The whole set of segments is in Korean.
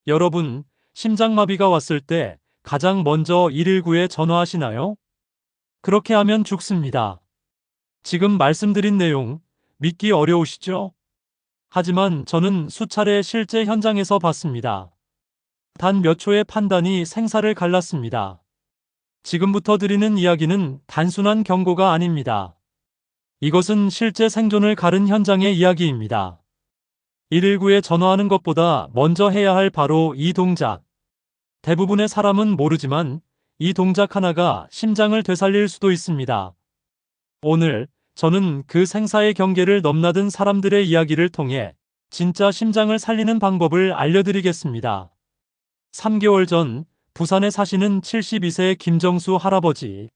여러분, 심장마비가 왔을 때 가장 먼저 119에 전화하시나요? 그렇게 하면 죽습니다. 지금 말씀드린 내용 믿기 어려우시죠? 하지만 저는 수차례 실제 현장에서 봤습니다. 단 몇 초의 판단이 생사를 갈랐습니다. 지금부터 드리는 이야기는 단순한 경고가 아닙니다. 이것은 실제 생존을 가른 현장의 이야기입니다. 119에 전화하는 것보다 먼저 해야 할 바로 이 동작. 대부분의 사람은 모르지만 이 동작 하나가 심장을 되살릴 수도 있습니다. 오늘 저는 그 생사의 경계를 넘나든 사람들의 이야기를 통해 진짜 심장을 살리는 방법을 알려드리겠습니다. 3개월 전 부산에 사시는 72세 김정수 할아버지.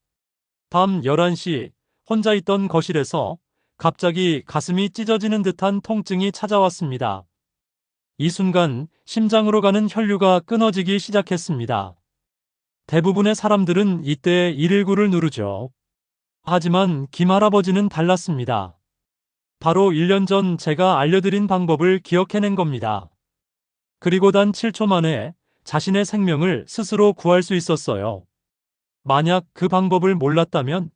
밤 11시 혼자 있던 거실에서 갑자기 가슴이 찢어지는 듯한 통증이 찾아왔습니다. 이 순간 심장으로 가는 혈류가 끊어지기 시작했습니다. 대부분의 사람들은 이때 119를 누르죠. 하지만 김 할아버지는 달랐습니다. 바로 1년 전 제가 알려드린 방법을 기억해낸 겁니다. 그리고 단 7초 만에 자신의 생명을 스스로 구할 수 있었어요. 만약 그 방법을 몰랐다면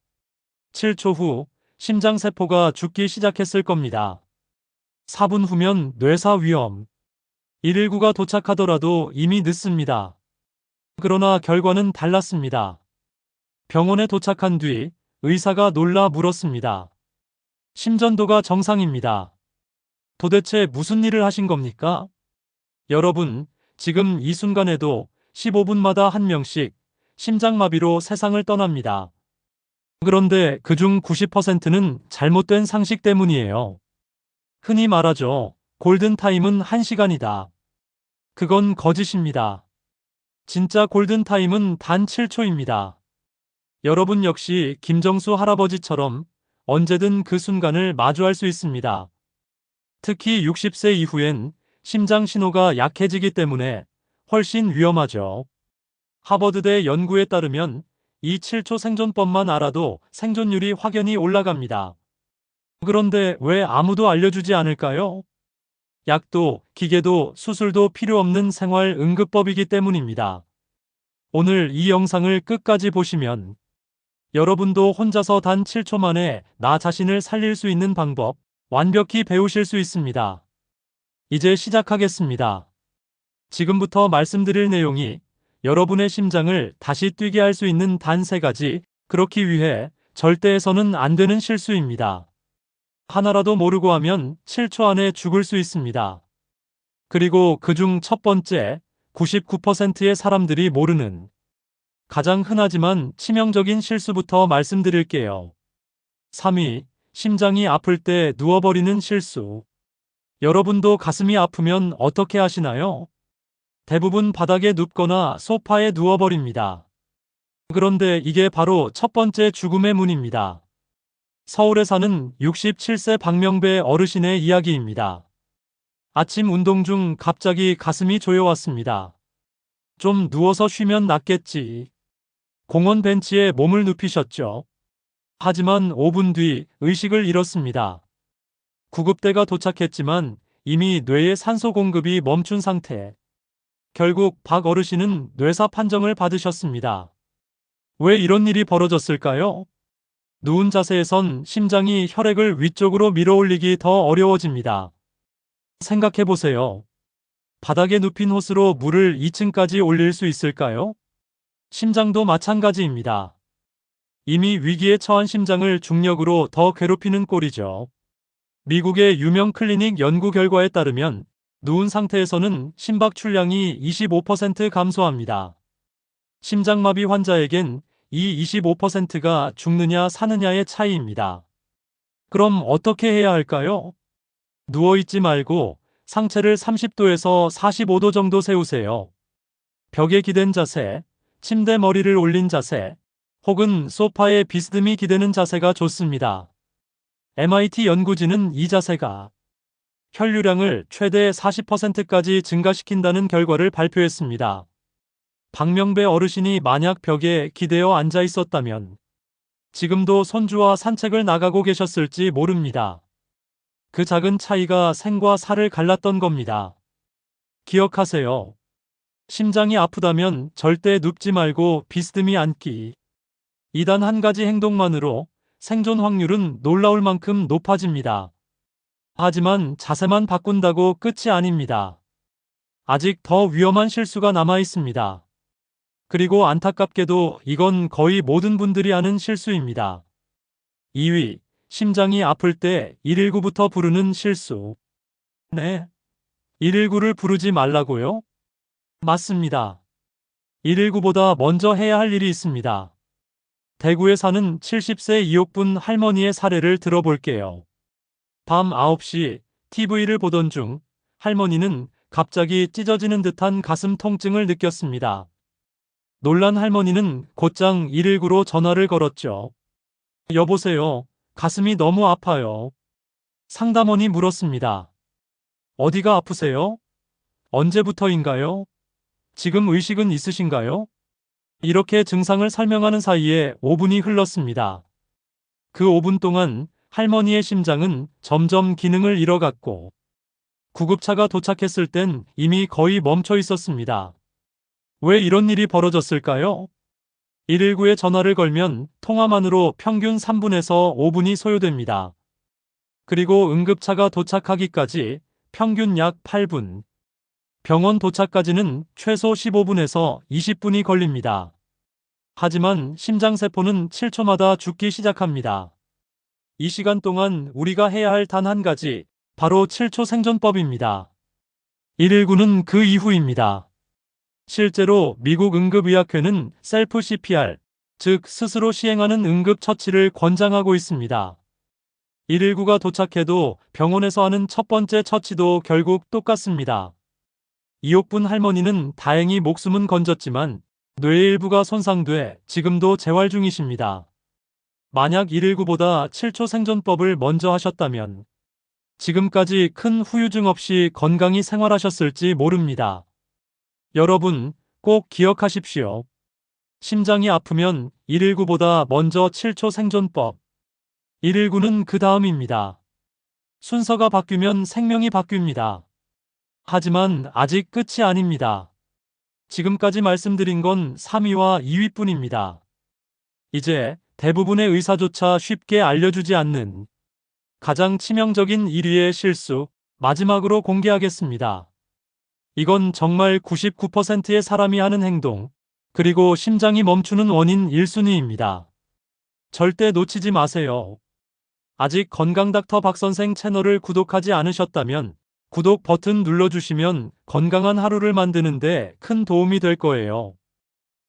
7초 후 심장세포가 죽기 시작했을 겁니다. 4분 후면 뇌사 위험. 119가 도착하더라도 이미 늦습니다. 그러나 결과는 달랐습니다. 병원에 도착한 뒤 의사가 놀라 물었습니다. 심전도가 정상입니다. 도대체 무슨 일을 하신 겁니까? 여러분, 지금 이 순간에도 15분마다 한 명씩 심장마비로 세상을 떠납니다. 그런데 그중 90%는 잘못된 상식 때문이에요. 흔히 말하죠. 골든타임은 1시간이다. 그건 거짓입니다. 진짜 골든타임은 단 7초입니다. 여러분 역시 김정수 할아버지처럼 언제든 그 순간을 마주할 수 있습니다. 특히 60세 이후엔 심장 신호가 약해지기 때문에 훨씬 위험하죠. 하버드대 연구에 따르면 이 7초 생존법만 알아도 생존율이 확연히 올라갑니다. 그런데 왜 아무도 알려주지 않을까요? 약도, 기계도, 수술도 필요 없는 생활 응급법이기 때문입니다. 오늘 이 영상을 끝까지 보시면 여러분도 혼자서 단 7초 만에 나 자신을 살릴 수 있는 방법 완벽히 배우실 수 있습니다. 이제 시작하겠습니다. 지금부터 말씀드릴 내용이 여러분의 심장을 다시 뛰게 할 수 있는 단 3가지, 그렇기 위해 절대 해서는 안 되는 실수입니다. 하나라도 모르고 하면 7초 안에 죽을 수 있습니다. 그리고 그중 첫 번째, 99%의 사람들이 모르는 가장 흔하지만 치명적인 실수부터 말씀드릴게요. 3위, 심장이 아플 때 누워버리는 실수. 여러분도 가슴이 아프면 어떻게 하시나요? 대부분 바닥에 눕거나 소파에 누워버립니다. 그런데 이게 바로 첫 번째 죽음의 문입니다. 서울에 사는 67세 박명배 어르신의 이야기입니다. 아침 운동 중 갑자기 가슴이 조여왔습니다. 좀 누워서 쉬면 낫겠지. 공원 벤치에 몸을 눕히셨죠. 하지만 5분 뒤 의식을 잃었습니다. 구급대가 도착했지만 이미 뇌의 산소 공급이 멈춘 상태. 결국 박 어르신은 뇌사 판정을 받으셨습니다. 왜 이런 일이 벌어졌을까요? 누운 자세에선 심장이 혈액을 위쪽으로 밀어올리기 더 어려워집니다. 생각해보세요. 바닥에 눕힌 호스로 물을 2층까지 올릴 수 있을까요? 심장도 마찬가지입니다. 이미 위기에 처한 심장을 중력으로 더 괴롭히는 꼴이죠. 미국의 유명 클리닉 연구 결과에 따르면 누운 상태에서는 심박 출량이 25% 감소합니다. 심장마비 환자에겐 이 25%가 죽느냐 사느냐의 차이입니다. 그럼 어떻게 해야 할까요? 누워있지 말고 상체를 30도에서 45도 정도 세우세요. 벽에 기댄 자세, 침대 머리를 올린 자세, 혹은 소파에 비스듬히 기대는 자세가 좋습니다. MIT 연구진은 이 자세가 혈류량을 최대 40%까지 증가시킨다는 결과를 발표했습니다. 박명배 어르신이 만약 벽에 기대어 앉아 있었다면 지금도 손주와 산책을 나가고 계셨을지 모릅니다. 그 작은 차이가 생과 사를 갈랐던 겁니다. 기억하세요. 심장이 아프다면 절대 눕지 말고 비스듬히 앉기. 이 단 한 가지 행동만으로 생존 확률은 놀라울 만큼 높아집니다. 하지만 자세만 바꾼다고 끝이 아닙니다. 아직 더 위험한 실수가 남아 있습니다. 그리고 안타깝게도 이건 거의 모든 분들이 하는 실수입니다. 2위, 심장이 아플 때 119부터 부르는 실수. 네, 119를 부르지 말라고요? 맞습니다. 119보다 먼저 해야 할 일이 있습니다. 대구에 사는 70세 이옥분 할머니의 사례를 들어볼게요. 밤 9시 TV를 보던 중 할머니는 갑자기 찢어지는 듯한 가슴 통증을 느꼈습니다. 놀란 할머니는 곧장 119로 전화를 걸었죠. 여보세요. 가슴이 너무 아파요. 상담원이 물었습니다. 어디가 아프세요? 언제부터인가요? 지금 의식은 있으신가요? 이렇게 증상을 설명하는 사이에 5분이 흘렀습니다. 그 5분 동안 할머니의 심장은 점점 기능을 잃어갔고 구급차가 도착했을 땐 이미 거의 멈춰 있었습니다. 왜 이런 일이 벌어졌을까요? 119에 전화를 걸면 통화만으로 평균 3분에서 5분이 소요됩니다. 그리고 응급차가 도착하기까지 평균 약 8분. 병원 도착까지는 최소 15분에서 20분이 걸립니다. 하지만 심장세포는 7초마다 죽기 시작합니다. 이 시간 동안 우리가 해야 할 단 한 가지, 바로 7초 생존법입니다. 119는 그 이후입니다. 실제로 미국 응급의학회는 셀프 CPR, 즉 스스로 시행하는 응급처치를 권장하고 있습니다. 119가 도착해도 병원에서 하는 첫 번째 처치도 결국 똑같습니다. 이옥분 할머니는 다행히 목숨은 건졌지만 뇌의 일부가 손상돼 지금도 재활 중이십니다. 만약 119보다 7초 생존법을 먼저 하셨다면 지금까지 큰 후유증 없이 건강히 생활하셨을지 모릅니다. 여러분, 꼭 기억하십시오. 심장이 아프면 119보다 먼저 7초 생존법. 119는 그 다음입니다. 순서가 바뀌면 생명이 바뀝니다. 하지만 아직 끝이 아닙니다. 지금까지 말씀드린 건 3위와 2위뿐입니다. 이제 대부분의 의사조차 쉽게 알려주지 않는 가장 치명적인 1위의 실수, 마지막으로 공개하겠습니다. 이건 정말 99%의 사람이 하는 행동, 그리고 심장이 멈추는 원인 1순위입니다. 절대 놓치지 마세요. 아직 건강닥터 박선생 채널을 구독하지 않으셨다면 구독 버튼 눌러주시면 건강한 하루를 만드는데 큰 도움이 될 거예요.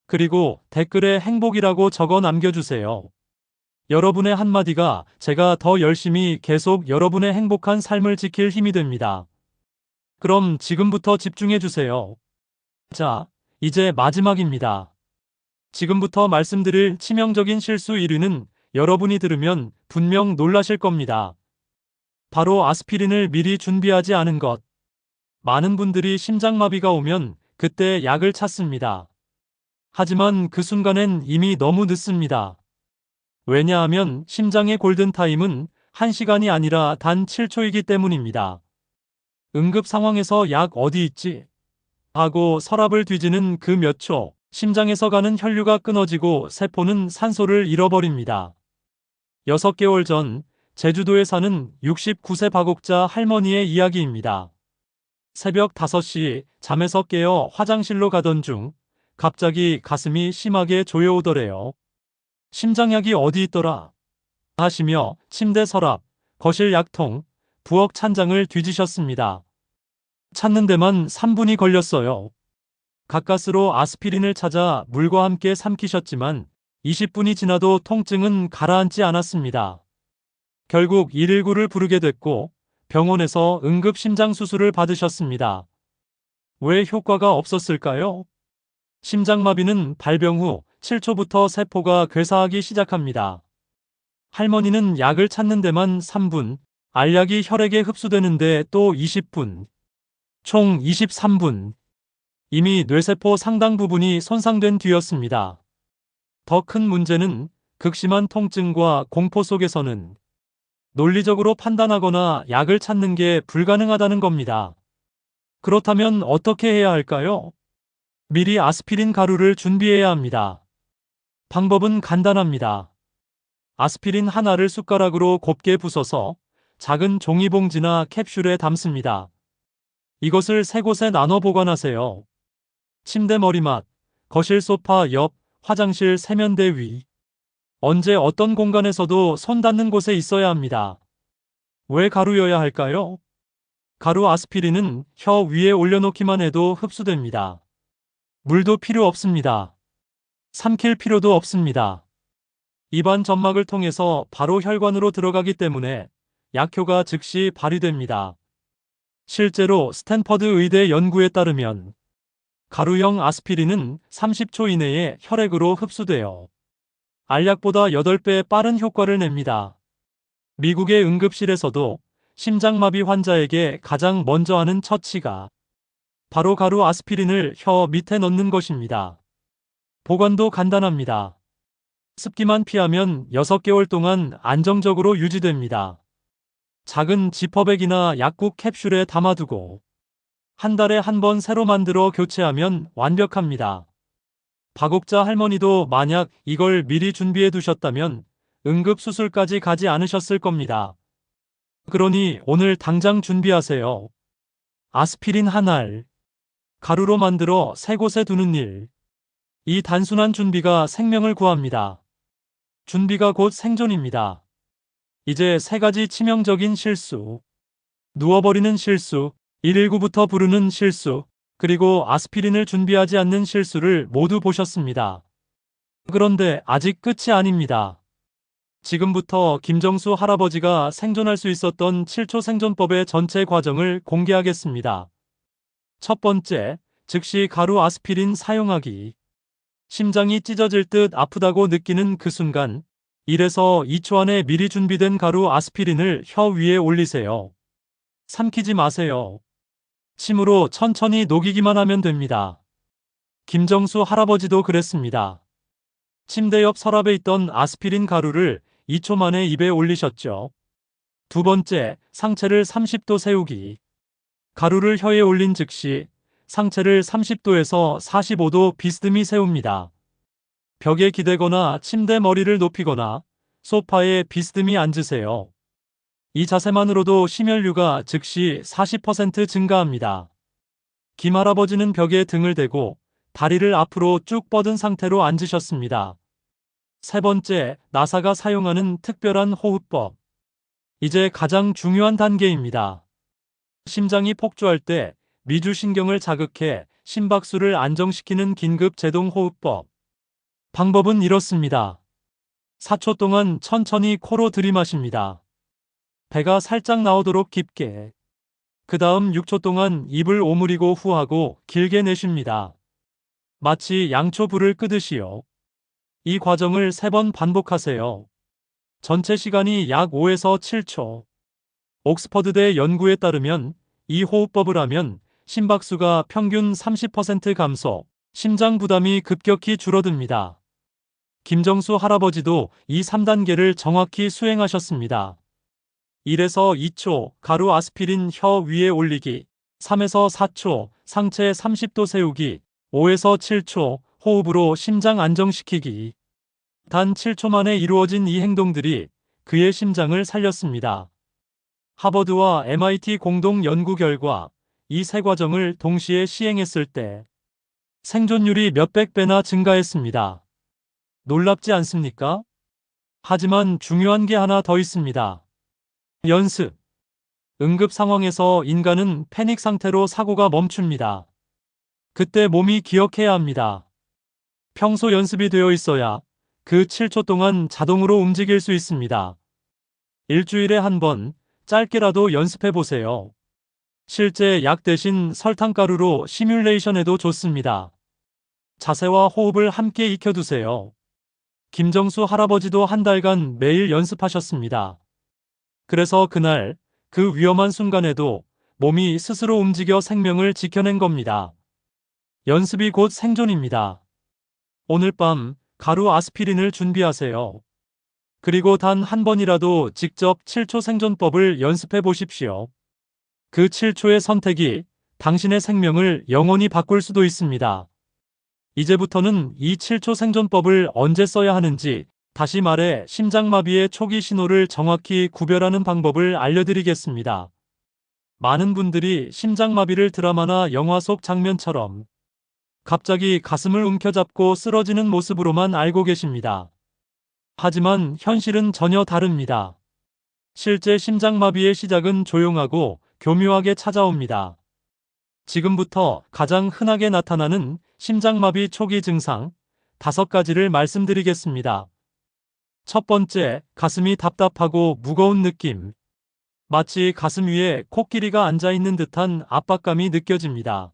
그리고 댓글에 행복이라고 적어 남겨주세요. 여러분의 한마디가 제가 더 열심히 계속 여러분의 행복한 삶을 지킬 힘이 됩니다. 그럼 지금부터 집중해주세요. 자, 이제 마지막입니다. 지금부터 말씀드릴 치명적인 실수 1위는 여러분이 들으면 분명 놀라실 겁니다. 바로 아스피린을 미리 준비하지 않은 것. 많은 분들이 심장마비가 오면 그때 약을 찾습니다. 하지만 그 순간엔 이미 너무 늦습니다. 왜냐하면 심장의 골든타임은 1시간이 아니라 단 7초이기 때문입니다. 응급 상황에서 약 어디 있지? 하고 서랍을 뒤지는 그 몇 초, 심장에서 가는 혈류가 끊어지고 세포는 산소를 잃어버립니다. 6개월 전 제주도에 사는 69세 박옥자 할머니의 이야기입니다. 새벽 5시 잠에서 깨어 화장실로 가던 중 갑자기 가슴이 심하게 조여오더래요. 심장약이 어디 있더라? 하시며 침대 서랍, 거실 약통, 부엌 찬장을 뒤지셨습니다. 찾는 데만 3분이 걸렸어요. 가까스로 아스피린을 찾아 물과 함께 삼키셨지만 20분이 지나도 통증은 가라앉지 않았습니다. 결국 119를 부르게 됐고 병원에서 응급 심장 수술을 받으셨습니다. 왜 효과가 없었을까요? 심장마비는 발병 후 7초부터 세포가 괴사하기 시작합니다. 할머니는 약을 찾는 데만 3분, 알약이 혈액에 흡수되는데 또 20분, 총 23분. 이미 뇌세포 상당 부분이 손상된 뒤였습니다. 더 큰 문제는 극심한 통증과 공포 속에서는 논리적으로 판단하거나 약을 찾는 게 불가능하다는 겁니다. 그렇다면 어떻게 해야 할까요? 미리 아스피린 가루를 준비해야 합니다. 방법은 간단합니다. 아스피린 하나를 숟가락으로 곱게 부숴서 작은 종이봉지나 캡슐에 담습니다. 이것을 세 곳에 나눠 보관하세요. 침대 머리맡, 거실 소파 옆, 화장실 세면대 위. 언제 어떤 공간에서도 손 닿는 곳에 있어야 합니다. 왜 가루여야 할까요? 가루 아스피린은 혀 위에 올려놓기만 해도 흡수됩니다. 물도 필요 없습니다. 삼킬 필요도 없습니다. 입안 점막을 통해서 바로 혈관으로 들어가기 때문에 약효가 즉시 발휘됩니다. 실제로 스탠퍼드 의대 연구에 따르면 가루형 아스피린은 30초 이내에 혈액으로 흡수되어 알약보다 8배 빠른 효과를 냅니다. 미국의 응급실에서도 심장마비 환자에게 가장 먼저 하는 처치가 바로 가루 아스피린을 혀 밑에 넣는 것입니다. 보관도 간단합니다. 습기만 피하면 6개월 동안 안정적으로 유지됩니다. 작은 지퍼백이나 약국 캡슐에 담아두고 한 달에 한 번 새로 만들어 교체하면 완벽합니다. 박옥자 할머니도 만약 이걸 미리 준비해 두셨다면 응급수술까지 가지 않으셨을 겁니다. 그러니 오늘 당장 준비하세요. 아스피린 한 알. 가루로 만들어 세 곳에 두는 일. 이 단순한 준비가 생명을 구합니다. 준비가 곧 생존입니다. 이제 세 가지 치명적인 실수. 누워버리는 실수, 119부터 부르는 실수, 그리고 아스피린을 준비하지 않는 실수를 모두 보셨습니다. 그런데 아직 끝이 아닙니다. 지금부터 김정수 할아버지가 생존할 수 있었던 7초 생존법의 전체 과정을 공개하겠습니다. 첫 번째, 즉시 가루 아스피린 사용하기. 심장이 찢어질 듯 아프다고 느끼는 그 순간 1에서 2초 안에 미리 준비된 가루 아스피린을 혀 위에 올리세요. 삼키지 마세요. 침으로 천천히 녹이기만 하면 됩니다. 김정수 할아버지도 그랬습니다. 침대 옆 서랍에 있던 아스피린 가루를 2초 만에 입에 올리셨죠. 두 번째, 상체를 30도 세우기. 가루를 혀에 올린 즉시 상체를 30도에서 45도 비스듬히 세웁니다. 벽에 기대거나 침대 머리를 높이거나 소파에 비스듬히 앉으세요. 이 자세만으로도 심혈류가 즉시 40% 증가합니다. 김 할아버지는 벽에 등을 대고 다리를 앞으로 쭉 뻗은 상태로 앉으셨습니다. 세 번째, 나사가 사용하는 특별한 호흡법. 이제 가장 중요한 단계입니다. 심장이 폭주할 때 미주신경을 자극해 심박수를 안정시키는 긴급 제동 호흡법. 방법은 이렇습니다. 4초 동안 천천히 코로 들이마십니다. 배가 살짝 나오도록 깊게. 그 다음 6초 동안 입을 오므리고 후하고 길게 내쉽니다. 마치 양초 불을 끄듯이요. 이 과정을 3번 반복하세요. 전체 시간이 약 5에서 7초. 옥스퍼드대 연구에 따르면 이 호흡법을 하면 심박수가 평균 30% 감소, 심장 부담이 급격히 줄어듭니다. 김정수 할아버지도 이 3단계를 정확히 수행하셨습니다. 1에서 2초 가루 아스피린 혀 위에 올리기, 3에서 4초 상체 30도 세우기, 5에서 7초 호흡으로 심장 안정시키기. 단 7초 만에 이루어진 이 행동들이 그의 심장을 살렸습니다. 하버드와 MIT 공동 연구 결과 이 세 과정을 동시에 시행했을 때 생존율이 몇백 배나 증가했습니다. 놀랍지 않습니까? 하지만 중요한 게 하나 더 있습니다. 연습. 응급 상황에서 인간은 패닉 상태로 사고가 멈춥니다. 그때 몸이 기억해야 합니다. 평소 연습이 되어 있어야 그 7초 동안 자동으로 움직일 수 있습니다. 일주일에 한 번 짧게라도 연습해 보세요. 실제 약 대신 설탕가루로 시뮬레이션해도 좋습니다. 자세와 호흡을 함께 익혀두세요. 김정수 할아버지도 한 달간 매일 연습하셨습니다. 그래서 그날 그 위험한 순간에도 몸이 스스로 움직여 생명을 지켜낸 겁니다. 연습이 곧 생존입니다. 오늘 밤 가루 아스피린을 준비하세요. 그리고 단 한 번이라도 직접 7초 생존법을 연습해 보십시오. 그 7초의 선택이 당신의 생명을 영원히 바꿀 수도 있습니다. 이제부터는 이 7초 생존법을 언제 써야 하는지, 다시 말해 심장마비의 초기 신호를 정확히 구별하는 방법을 알려드리겠습니다. 많은 분들이 심장마비를 드라마나 영화 속 장면처럼 갑자기 가슴을 움켜잡고 쓰러지는 모습으로만 알고 계십니다. 하지만 현실은 전혀 다릅니다. 실제 심장마비의 시작은 조용하고 교묘하게 찾아옵니다. 지금부터 가장 흔하게 나타나는 심장마비 초기 증상 5가지를 말씀드리겠습니다. 첫 번째, 가슴이 답답하고 무거운 느낌. 마치 가슴 위에 코끼리가 앉아있는 듯한 압박감이 느껴집니다.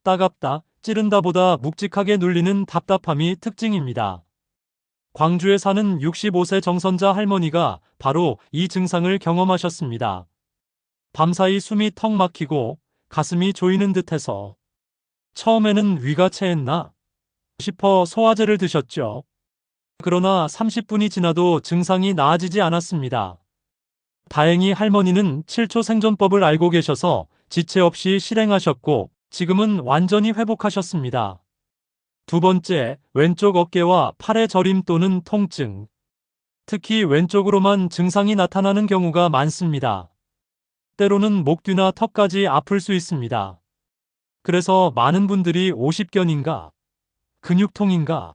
따갑다, 찌른다보다 묵직하게 눌리는 답답함이 특징입니다. 광주에 사는 65세 정선자 할머니가 바로 이 증상을 경험하셨습니다. 밤사이 숨이 턱 막히고 가슴이 조이는 듯해서 처음에는 위가 체했나 싶어 소화제를 드셨죠. 그러나 30분이 지나도 증상이 나아지지 않았습니다. 다행히 할머니는 7초 생존법을 알고 계셔서 지체 없이 실행하셨고 지금은 완전히 회복하셨습니다. 두 번째, 왼쪽 어깨와 팔의 저림 또는 통증. 특히 왼쪽으로만 증상이 나타나는 경우가 많습니다. 때로는 목 뒤나 턱까지 아플 수 있습니다. 그래서 많은 분들이 50견인가? 근육통인가?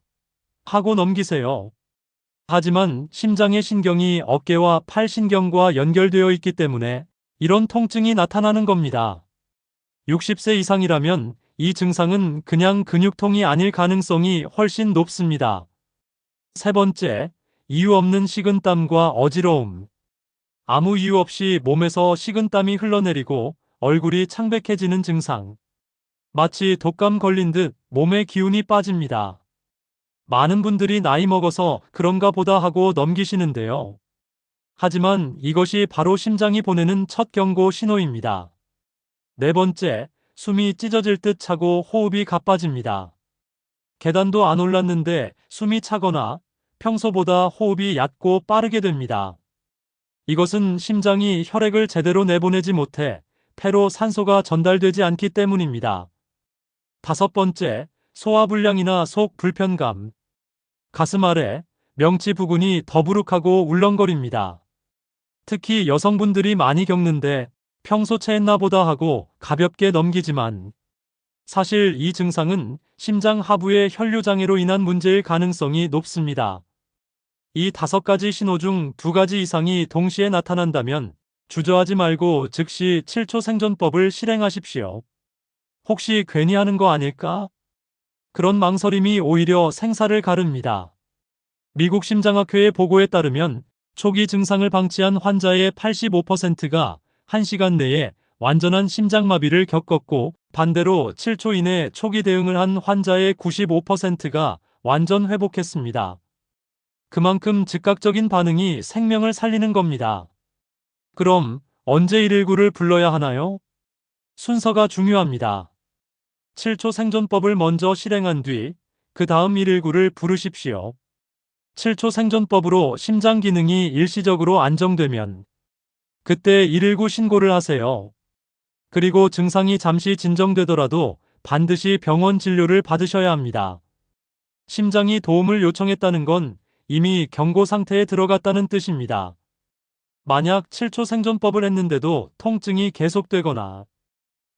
하고 넘기세요. 하지만 심장의 신경이 어깨와 팔 신경과 연결되어 있기 때문에 이런 통증이 나타나는 겁니다. 60세 이상이라면 이 증상은 그냥 근육통이 아닐 가능성이 훨씬 높습니다. 세 번째, 이유 없는 식은땀과 어지러움. 아무 이유 없이 몸에서 식은땀이 흘러내리고 얼굴이 창백해지는 증상. 마치 독감 걸린 듯 몸의 기운이 빠집니다. 많은 분들이 나이 먹어서 그런가 보다 하고 넘기시는데요. 하지만 이것이 바로 심장이 보내는 첫 경고 신호입니다. 네 번째, 숨이 찢어질 듯 차고 호흡이 가빠집니다. 계단도 안 올랐는데 숨이 차거나 평소보다 호흡이 얕고 빠르게 됩니다. 이것은 심장이 혈액을 제대로 내보내지 못해 폐로 산소가 전달되지 않기 때문입니다. 다섯 번째, 소화불량이나 속 불편감. 가슴 아래, 명치 부근이 더부룩하고 울렁거립니다. 특히 여성분들이 많이 겪는데 평소 체했나 보다 하고 가볍게 넘기지만 사실 이 증상은 심장 하부의 혈류장애로 인한 문제일 가능성이 높습니다. 이 5가지 신호 중 2가지 이상이 동시에 나타난다면 주저하지 말고 즉시 7초 생존법을 실행하십시오. 혹시 괜히 하는 거 아닐까? 그런 망설임이 오히려 생사를 가릅니다. 미국 심장학회의 보고에 따르면 초기 증상을 방치한 환자의 85%가 1시간 내에 완전한 심장마비를 겪었고 반대로 7초 이내 초기 대응을 한 환자의 95%가 완전 회복했습니다. 그만큼 즉각적인 반응이 생명을 살리는 겁니다. 그럼 언제 119를 불러야 하나요? 순서가 중요합니다. 7초 생존법을 먼저 실행한 뒤 그 다음 119를 부르십시오. 7초 생존법으로 심장 기능이 일시적으로 안정되면 그때 119 신고를 하세요. 그리고 증상이 잠시 진정되더라도 반드시 병원 진료를 받으셔야 합니다. 심장이 도움을 요청했다는 건 이미 경고 상태에 들어갔다는 뜻입니다. 만약 7초 생존법을 했는데도 통증이 계속되거나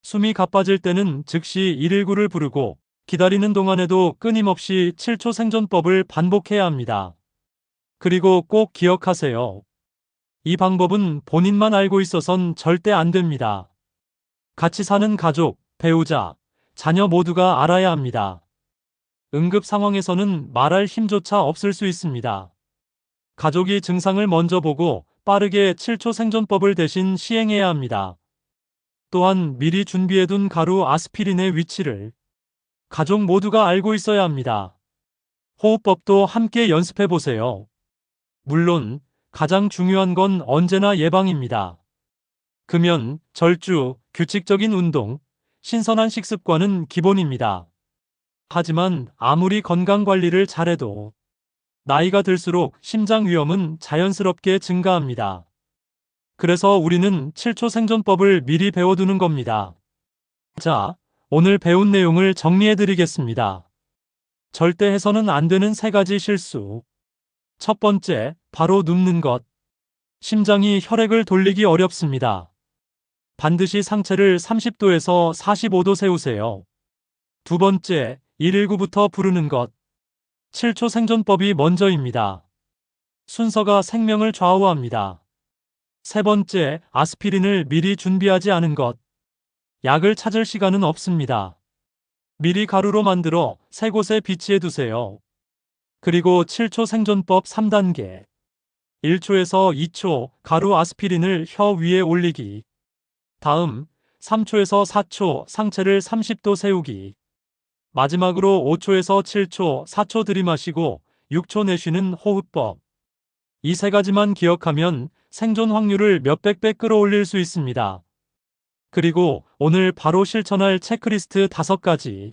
숨이 가빠질 때는 즉시 119를 부르고 기다리는 동안에도 끊임없이 7초 생존법을 반복해야 합니다. 그리고 꼭 기억하세요. 이 방법은 본인만 알고 있어선 절대 안 됩니다. 같이 사는 가족, 배우자, 자녀 모두가 알아야 합니다. 응급 상황에서는 말할 힘조차 없을 수 있습니다. 가족이 증상을 먼저 보고 빠르게 7초 생존법을 대신 시행해야 합니다. 또한 미리 준비해둔 가루 아스피린의 위치를 가족 모두가 알고 있어야 합니다. 호흡법도 함께 연습해보세요. 물론 가장 중요한 건 언제나 예방입니다. 금연, 절주, 규칙적인 운동, 신선한 식습관은 기본입니다. 하지만 아무리 건강관리를 잘해도 나이가 들수록 심장 위험은 자연스럽게 증가합니다. 그래서 우리는 7초 생존법을 미리 배워두는 겁니다. 자, 오늘 배운 내용을 정리해드리겠습니다. 절대 해서는 안 되는 3가지 실수. 첫 번째, 바로 눕는 것. 심장이 혈액을 돌리기 어렵습니다. 반드시 상체를 30도에서 45도 세우세요. 두 번째, 119부터 부르는 것. 7초 생존법이 먼저입니다. 순서가 생명을 좌우합니다. 세 번째, 아스피린을 미리 준비하지 않은 것. 약을 찾을 시간은 없습니다. 미리 가루로 만들어 3곳에 비치해 두세요. 그리고 7초 생존법 3단계. 1초에서 2초 가루 아스피린을 혀 위에 올리기. 다음 3초에서 4초 상체를 30도 세우기. 마지막으로 5초에서 7초 4초 들이마시고 6초 내쉬는 호흡법. 이 3가지만 기억하면 생존 확률을 몇백 배 끌어올릴 수 있습니다. 그리고 오늘 바로 실천할 체크리스트 5가지.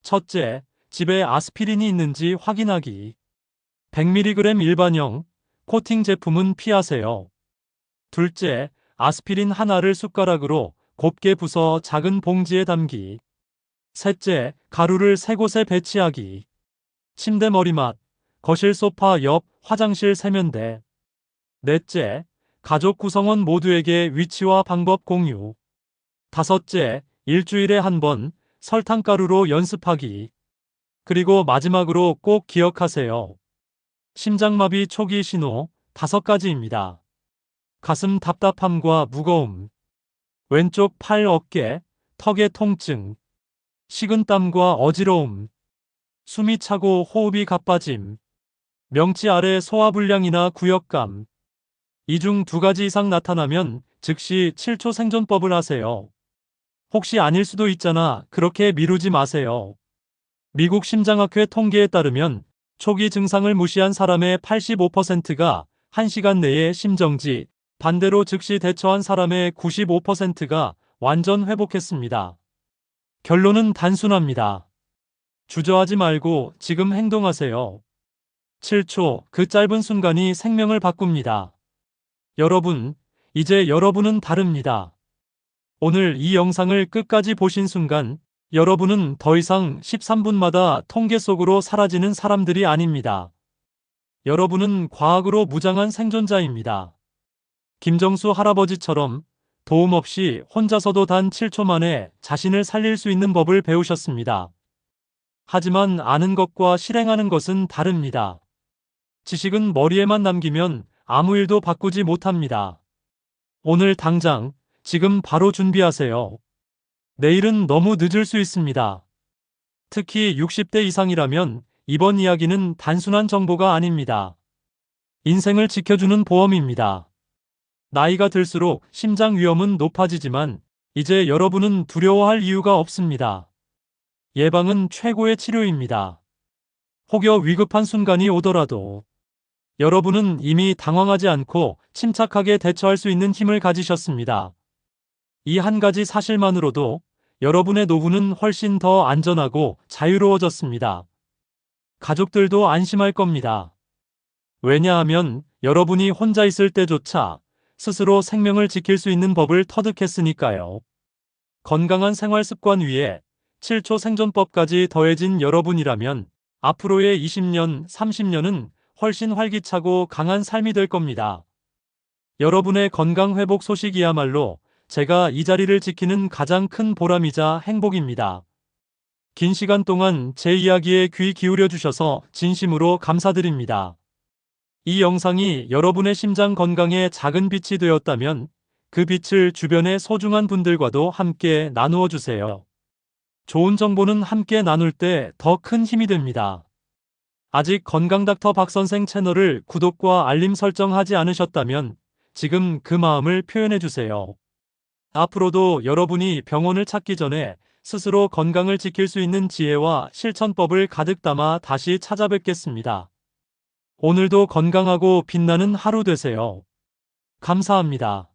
첫째, 집에 아스피린이 있는지 확인하기. 100mg 일반형, 코팅 제품은 피하세요. 둘째, 아스피린 하나를 숟가락으로 곱게 부숴 작은 봉지에 담기. 셋째, 가루를 3곳에 배치하기. 침대 머리맡, 거실 소파 옆, 화장실 세면대. 넷째, 가족 구성원 모두에게 위치와 방법 공유. 다섯째, 일주일에 한 번 설탕가루로 연습하기. 그리고 마지막으로 꼭 기억하세요. 심장마비 초기 신호 5가지입니다. 가슴 답답함과 무거움, 왼쪽 팔 어깨, 턱의 통증, 식은땀과 어지러움, 숨이 차고 호흡이 가빠짐, 명치 아래 소화불량이나 구역감. 이 중 2가지 이상 나타나면 즉시 7초 생존법을 하세요. 혹시 아닐 수도 있잖아. 그렇게 미루지 마세요. 미국 심장학회 통계에 따르면 초기 증상을 무시한 사람의 85%가 1시간 내에 심정지, 반대로 즉시 대처한 사람의 95%가 완전 회복했습니다. 결론은 단순합니다. 주저하지 말고 지금 행동하세요. 7초, 그 짧은 순간이 생명을 바꿉니다. 여러분, 이제 여러분은 다릅니다. 오늘 이 영상을 끝까지 보신 순간 여러분은 더 이상 13분마다 통계 속으로 사라지는 사람들이 아닙니다. 여러분은 과학으로 무장한 생존자입니다. 김정수 할아버지처럼 도움 없이 혼자서도 단 7초 만에 자신을 살릴 수 있는 법을 배우셨습니다. 하지만 아는 것과 실행하는 것은 다릅니다. 지식은 머리에만 남기면 아무 일도 바꾸지 못합니다. 오늘 당장, 지금 바로 준비하세요. 내일은 너무 늦을 수 있습니다. 특히 60대 이상이라면 이번 이야기는 단순한 정보가 아닙니다. 인생을 지켜주는 보험입니다. 나이가 들수록 심장 위험은 높아지지만 이제 여러분은 두려워할 이유가 없습니다. 예방은 최고의 치료입니다. 혹여 위급한 순간이 오더라도 여러분은 이미 당황하지 않고 침착하게 대처할 수 있는 힘을 가지셨습니다. 이 한 가지 사실만으로도 여러분의 노후는 훨씬 더 안전하고 자유로워졌습니다. 가족들도 안심할 겁니다. 왜냐하면 여러분이 혼자 있을 때조차 스스로 생명을 지킬 수 있는 법을 터득했으니까요. 건강한 생활 습관 위에 7초 생존법까지 더해진 여러분이라면 앞으로의 20년, 30년은 훨씬 활기차고 강한 삶이 될 겁니다. 여러분의 건강 회복 소식이야말로 제가 이 자리를 지키는 가장 큰 보람이자 행복입니다. 긴 시간 동안 제 이야기에 귀 기울여 주셔서 진심으로 감사드립니다. 이 영상이 여러분의 심장 건강에 작은 빛이 되었다면 그 빛을 주변의 소중한 분들과도 함께 나누어 주세요. 좋은 정보는 함께 나눌 때 더 큰 힘이 됩니다. 아직 건강닥터 박선생 채널을 구독과 알림 설정하지 않으셨다면 지금 그 마음을 표현해 주세요. 앞으로도 여러분이 병원을 찾기 전에 스스로 건강을 지킬 수 있는 지혜와 실천법을 가득 담아 다시 찾아뵙겠습니다. 오늘도 건강하고 빛나는 하루 되세요. 감사합니다.